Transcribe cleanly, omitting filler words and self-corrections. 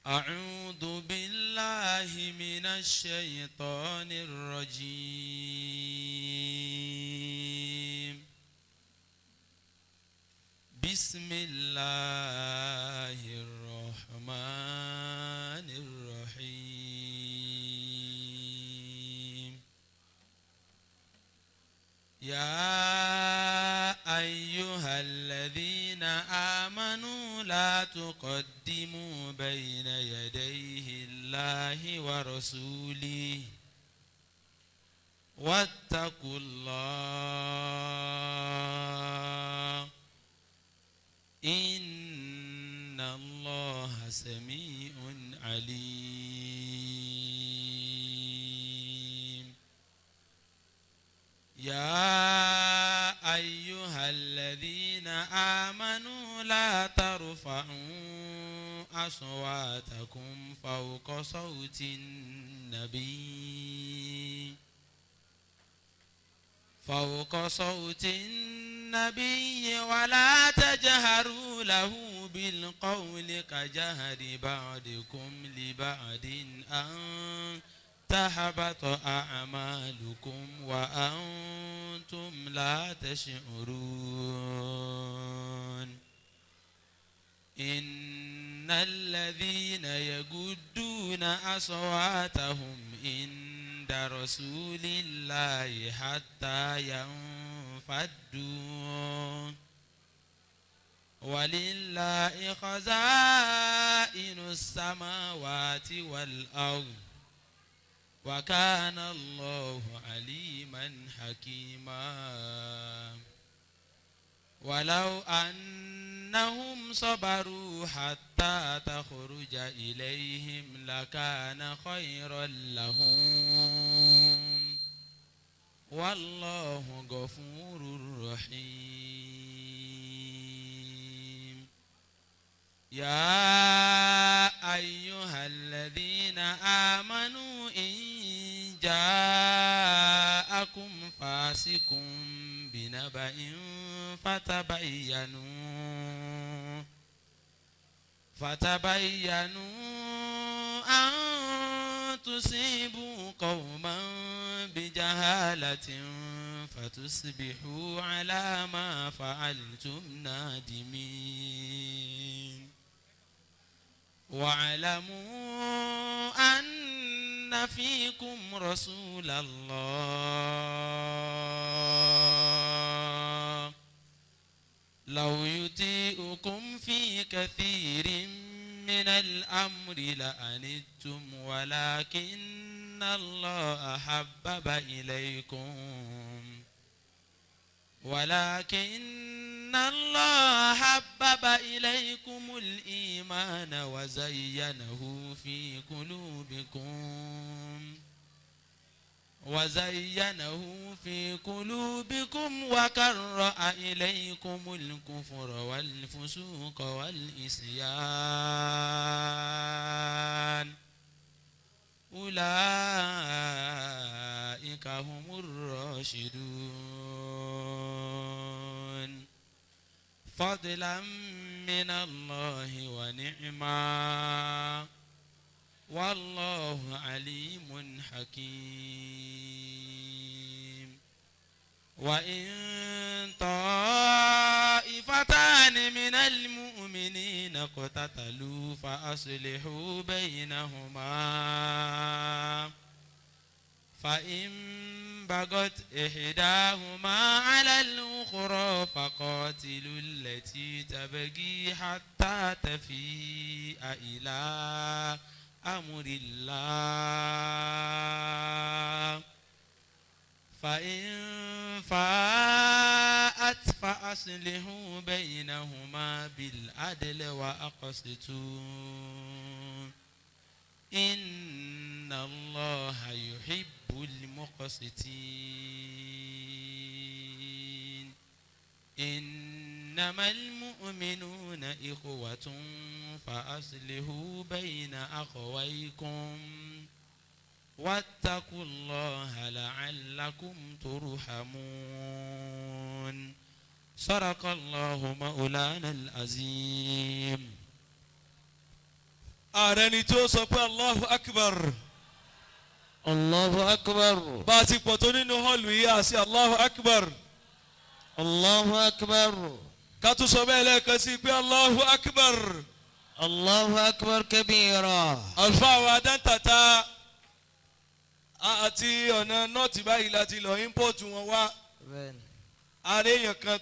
أعوذ بالله من الشيطان الرجيم. بسم الله الرحمن الرحيم. يا أيها الذين آمنوا لا تقدموا بين يديه الله ورسوله واتقوا الله إن الله سميع عليم. يا أيها الذين آمنوا لا ترفعوا أصواتكم فوق صوت النبي ولا تجهروا له بالقول كجهر بعضكم لبعض أن تحبط أعمالكم وأنتم لا تشعرون. إن الذين يغضون أصواتهم عند رسول الله حتى ينفضوا ولله خزائن السماوات والأرض وكان الله عليما حكيما. ولو أنهم صبروا حتى تخرج إليهم لكان خيرا لهم والله غفور رحيم. يا أيها الذين آمنوا إن جاءكم فاسق بنبأ فتبينوا أن تصيبوا قوما بجهالة فتصبحوا على ما فعلتم نادمين. واعلموا أن فيكم رسول الله لو يطيعكم في كثير من الأمر لعنتم ولكن الله حبب إليكم الإيمان وزينه في قلوبكم وكره إليكم الكفر والفسوق والعصيان أولئك هم الراشدون فضلا من الله ونعما والله عليم حكيم. وإن طائفتان من المؤمنين اقتتلوا فأصلحوا بينهما فإن بغت إحداهما على الأخرى فقاتلوا التي تبغي حتى تفيء إلى أمر الله فإن فاءت فأصلحوا بينهما بالعدل وأقسطوا إن الله يحب المقسطين. إنما المؤمنون إخوة فأصلحوا بين أخويكم واتقوا الله لعلكم ترحمون. صدق الله مولانا العظيم. ààrẹ ni tí ó sọ pé Allahu Akbar. Allahu Akbar. bá a ti pọ̀ tó nínú họ́ọ̀lù yìí àti Allahu Akbar. Allahu Akbar. ká tún sọ bẹ́ẹ̀ lẹ́ẹ̀kan sí pé Allahu Akbar. Allahu Akbar kabira. àlùfáà wa dáńtàtà àti ọ̀nà nọ́ọ̀tì báyìí láti lọ ímpọ́ọ̀tù wọn wá. ààrẹ èèyàn kan